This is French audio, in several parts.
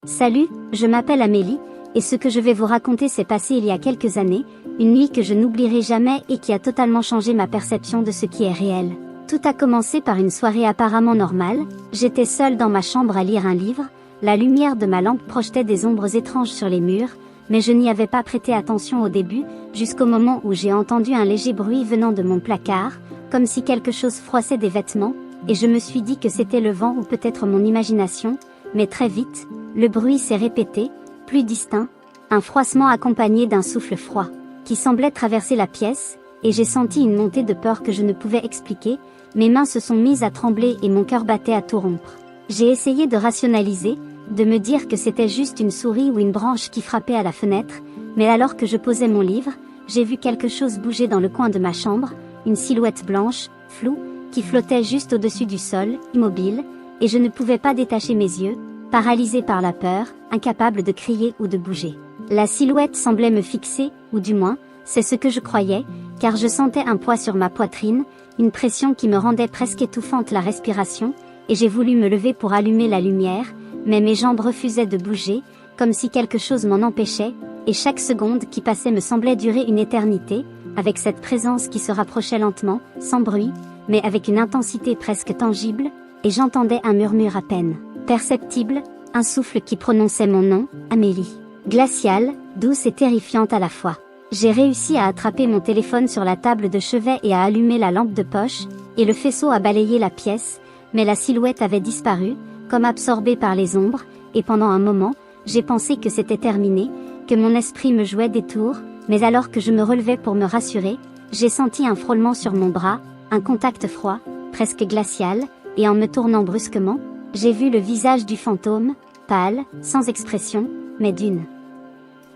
Salut, je m'appelle Amélie, et ce que je vais vous raconter s'est passé il y a quelques années, une nuit que je n'oublierai jamais et qui a totalement changé ma perception de ce qui est réel. Tout a commencé par une soirée apparemment normale, j'étais seule dans ma chambre à lire un livre, la lumière de ma lampe projetait des ombres étranges sur les murs, mais je n'y avais pas prêté attention au début, jusqu'au moment où j'ai entendu un léger bruit venant de mon placard, comme si quelque chose froissait des vêtements, et je me suis dit que c'était le vent ou peut-être mon imagination, mais très vite, le bruit s'est répété, plus distinct, un froissement accompagné d'un souffle froid, qui semblait traverser la pièce, et j'ai senti une montée de peur que je ne pouvais expliquer, mes mains se sont mises à trembler et mon cœur battait à tout rompre. J'ai essayé de rationaliser, de me dire que c'était juste une souris ou une branche qui frappait à la fenêtre, mais alors que je posais mon livre, j'ai vu quelque chose bouger dans le coin de ma chambre, une silhouette blanche, floue, qui flottait juste au-dessus du sol, immobile, et je ne pouvais pas détacher mes yeux, paralysée par la peur, incapable de crier ou de bouger. La silhouette semblait me fixer, ou du moins, c'est ce que je croyais, car je sentais un poids sur ma poitrine, une pression qui me rendait presque étouffante la respiration, et j'ai voulu me lever pour allumer la lumière, mais mes jambes refusaient de bouger, comme si quelque chose m'en empêchait, et chaque seconde qui passait me semblait durer une éternité, avec cette présence qui se rapprochait lentement, sans bruit, mais avec une intensité presque tangible, et j'entendais un murmure à peine perceptible, un souffle qui prononçait mon nom, Amélie. Glaciale, douce et terrifiante à la fois. J'ai réussi à attraper mon téléphone sur la table de chevet et à allumer la lampe de poche, et le faisceau a balayé la pièce, mais la silhouette avait disparu, comme absorbée par les ombres, et pendant un moment, j'ai pensé que c'était terminé, que mon esprit me jouait des tours, mais alors que je me relevais pour me rassurer, j'ai senti un frôlement sur mon bras, un contact froid, presque glacial, et en me tournant brusquement, j'ai vu le visage du fantôme, pâle, sans expression, mais d'une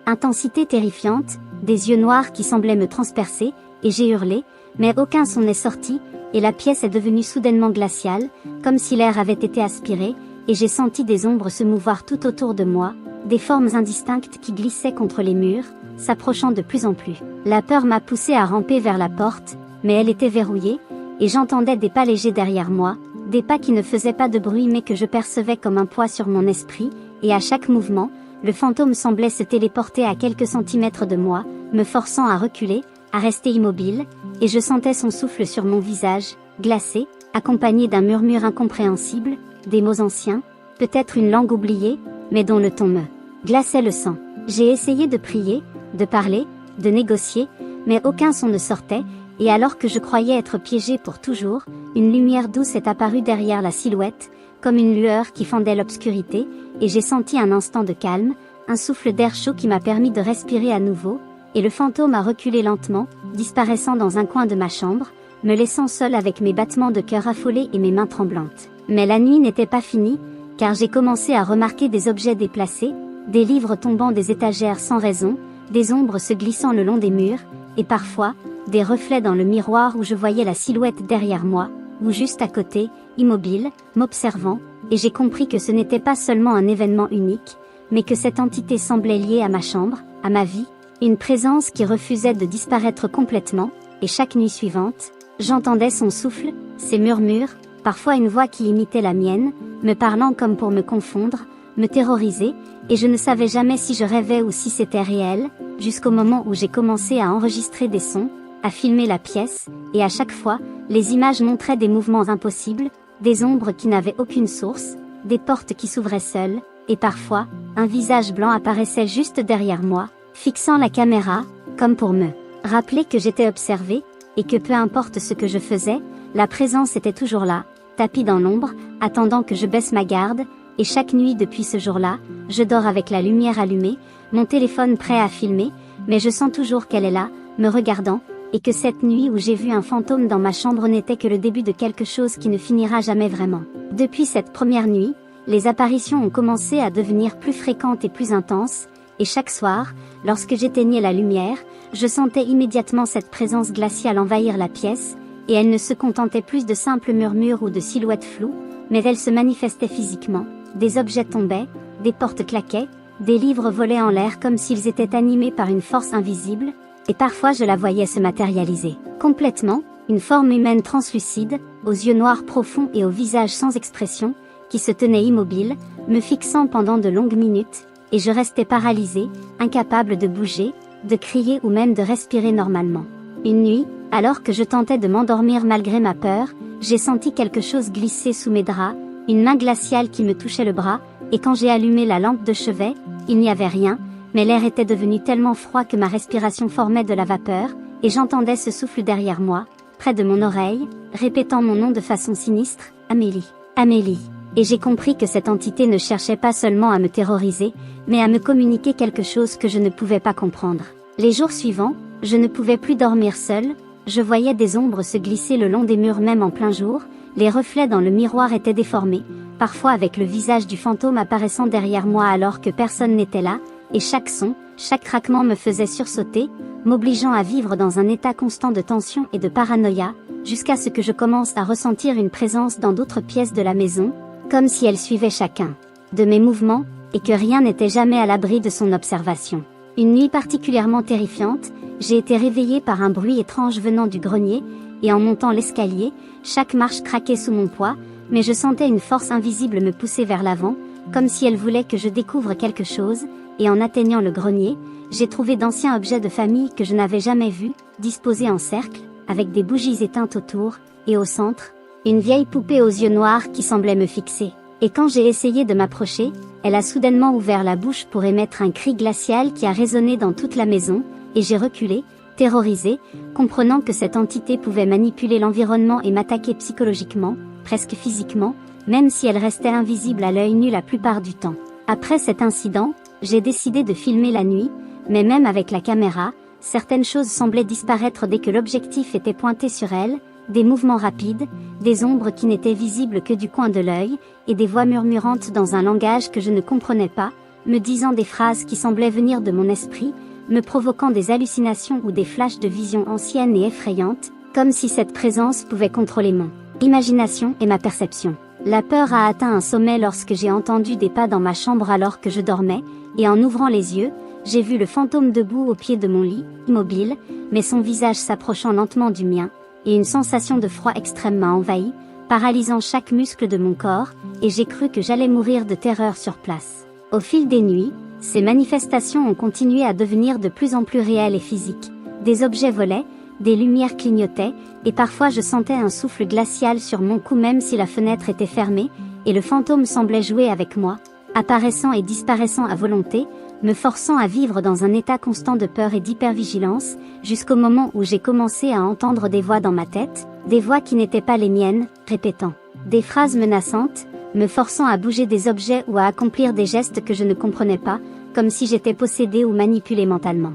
intensité terrifiante, des yeux noirs qui semblaient me transpercer, et j'ai hurlé, mais aucun son n'est sorti, et la pièce est devenue soudainement glaciale, comme si l'air avait été aspiré, et j'ai senti des ombres se mouvoir tout autour de moi, des formes indistinctes qui glissaient contre les murs, s'approchant de plus en plus. La peur m'a poussé à ramper vers la porte, mais elle était verrouillée, et j'entendais des pas légers derrière moi, des pas qui ne faisaient pas de bruit mais que je percevais comme un poids sur mon esprit, et à chaque mouvement, le fantôme semblait se téléporter à quelques centimètres de moi, me forçant à reculer, à rester immobile, et je sentais son souffle sur mon visage, glacé, accompagné d'un murmure incompréhensible, des mots anciens, peut-être une langue oubliée, mais dont le ton me glaçait le sang. J'ai essayé de prier, de parler, de négocier, mais aucun son ne sortait, et alors que je croyais être piégée pour toujours, une lumière douce est apparue derrière la silhouette, comme une lueur qui fendait l'obscurité, et j'ai senti un instant de calme, un souffle d'air chaud qui m'a permis de respirer à nouveau, et le fantôme a reculé lentement, disparaissant dans un coin de ma chambre, me laissant seule avec mes battements de cœur affolés et mes mains tremblantes. Mais la nuit n'était pas finie, car j'ai commencé à remarquer des objets déplacés, des livres tombant des étagères sans raison, des ombres se glissant le long des murs, et parfois, des reflets dans le miroir où je voyais la silhouette derrière moi, ou juste à côté, immobile, m'observant, et j'ai compris que ce n'était pas seulement un événement unique, mais que cette entité semblait liée à ma chambre, à ma vie, une présence qui refusait de disparaître complètement, et chaque nuit suivante, j'entendais son souffle, ses murmures, parfois une voix qui imitait la mienne, me parlant comme pour me confondre, me terroriser, et je ne savais jamais si je rêvais ou si c'était réel, jusqu'au moment où j'ai commencé à enregistrer des sons, à filmer la pièce, et à chaque fois, les images montraient des mouvements impossibles, des ombres qui n'avaient aucune source, des portes qui s'ouvraient seules, et parfois, un visage blanc apparaissait juste derrière moi, fixant la caméra, comme pour me rappeler que j'étais observée, et que peu importe ce que je faisais, la présence était toujours là, tapie dans l'ombre, attendant que je baisse ma garde, et chaque nuit depuis ce jour-là, je dors avec la lumière allumée, mon téléphone prêt à filmer, mais je sens toujours qu'elle est là, me regardant, et que cette nuit où j'ai vu un fantôme dans ma chambre n'était que le début de quelque chose qui ne finira jamais vraiment. Depuis cette première nuit, les apparitions ont commencé à devenir plus fréquentes et plus intenses, et chaque soir, lorsque j'éteignais la lumière, je sentais immédiatement cette présence glaciale envahir la pièce, et elle ne se contentait plus de simples murmures ou de silhouettes floues, mais elle se manifestait physiquement, des objets tombaient, des portes claquaient, des livres volaient en l'air comme s'ils étaient animés par une force invisible, et parfois je la voyais se matérialiser complètement, une forme humaine translucide, aux yeux noirs profonds et au visage sans expression, qui se tenait immobile, me fixant pendant de longues minutes, et je restais paralysée, incapable de bouger, de crier ou même de respirer normalement. Une nuit, alors que je tentais de m'endormir malgré ma peur, j'ai senti quelque chose glisser sous mes draps, une main glaciale qui me touchait le bras, et quand j'ai allumé la lampe de chevet, il n'y avait rien, mais l'air était devenu tellement froid que ma respiration formait de la vapeur, et j'entendais ce souffle derrière moi, près de mon oreille, répétant mon nom de façon sinistre, Amélie, Amélie. Et j'ai compris que cette entité ne cherchait pas seulement à me terroriser, mais à me communiquer quelque chose que je ne pouvais pas comprendre. Les jours suivants, je ne pouvais plus dormir seule, je voyais des ombres se glisser le long des murs même en plein jour, les reflets dans le miroir étaient déformés, parfois avec le visage du fantôme apparaissant derrière moi alors que personne n'était là, et chaque son, chaque craquement me faisait sursauter, m'obligeant à vivre dans un état constant de tension et de paranoïa, jusqu'à ce que je commence à ressentir une présence dans d'autres pièces de la maison, comme si elle suivait chacun de mes mouvements, et que rien n'était jamais à l'abri de son observation. Une nuit particulièrement terrifiante, j'ai été réveillée par un bruit étrange venant du grenier, et en montant l'escalier, chaque marche craquait sous mon poids, mais je sentais une force invisible me pousser vers l'avant, comme si elle voulait que je découvre quelque chose, et en atteignant le grenier, j'ai trouvé d'anciens objets de famille que je n'avais jamais vus, disposés en cercle, avec des bougies éteintes autour, et au centre, une vieille poupée aux yeux noirs qui semblait me fixer. Et quand j'ai essayé de m'approcher, elle a soudainement ouvert la bouche pour émettre un cri glacial qui a résonné dans toute la maison, et j'ai reculé, terrorisée, comprenant que cette entité pouvait manipuler l'environnement et m'attaquer psychologiquement, presque physiquement, même si elle restait invisible à l'œil nu la plupart du temps. Après cet incident, j'ai décidé de filmer la nuit, mais même avec la caméra, certaines choses semblaient disparaître dès que l'objectif était pointé sur elle, des mouvements rapides, des ombres qui n'étaient visibles que du coin de l'œil, et des voix murmurantes dans un langage que je ne comprenais pas, me disant des phrases qui semblaient venir de mon esprit, me provoquant des hallucinations ou des flashs de visions anciennes et effrayantes, comme si cette présence pouvait contrôler mon imagination et ma perception. La peur a atteint un sommet lorsque j'ai entendu des pas dans ma chambre alors que je dormais, et en ouvrant les yeux, j'ai vu le fantôme debout au pied de mon lit, immobile, mais son visage s'approchant lentement du mien, et une sensation de froid extrême m'a envahi, paralysant chaque muscle de mon corps, et j'ai cru que j'allais mourir de terreur sur place. Au fil des nuits, ces manifestations ont continué à devenir de plus en plus réelles et physiques. Des objets volaient, des lumières clignotaient, et parfois je sentais un souffle glacial sur mon cou même si la fenêtre était fermée, et le fantôme semblait jouer avec moi, apparaissant et disparaissant à volonté, me forçant à vivre dans un état constant de peur et d'hypervigilance, jusqu'au moment où j'ai commencé à entendre des voix dans ma tête, des voix qui n'étaient pas les miennes, répétant des phrases menaçantes, me forçant à bouger des objets ou à accomplir des gestes que je ne comprenais pas, comme si j'étais possédée ou manipulée mentalement.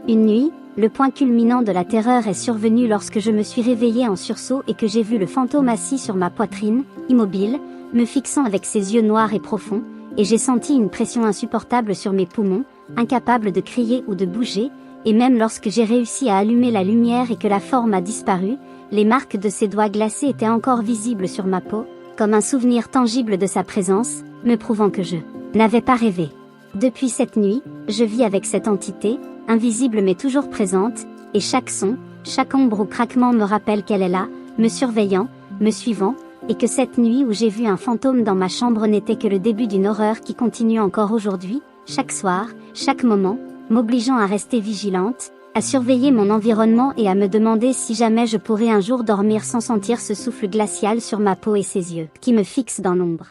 Une nuit, le point culminant de la terreur est survenu lorsque je me suis réveillée en sursaut et que j'ai vu le fantôme assis sur ma poitrine, immobile, me fixant avec ses yeux noirs et profonds, et j'ai senti une pression insupportable sur mes poumons, incapable de crier ou de bouger, et même lorsque j'ai réussi à allumer la lumière et que la forme a disparu, les marques de ses doigts glacés étaient encore visibles sur ma peau, comme un souvenir tangible de sa présence, me prouvant que je n'avais pas rêvé. Depuis cette nuit, je vis avec cette entité, invisible mais toujours présente, et chaque son, chaque ombre ou craquement me rappelle qu'elle est là, me surveillant, me suivant, et que cette nuit où j'ai vu un fantôme dans ma chambre n'était que le début d'une horreur qui continue encore aujourd'hui, chaque soir, chaque moment, m'obligeant à rester vigilante, à surveiller mon environnement et à me demander si jamais je pourrais un jour dormir sans sentir ce souffle glacial sur ma peau et ses yeux, qui me fixent dans l'ombre.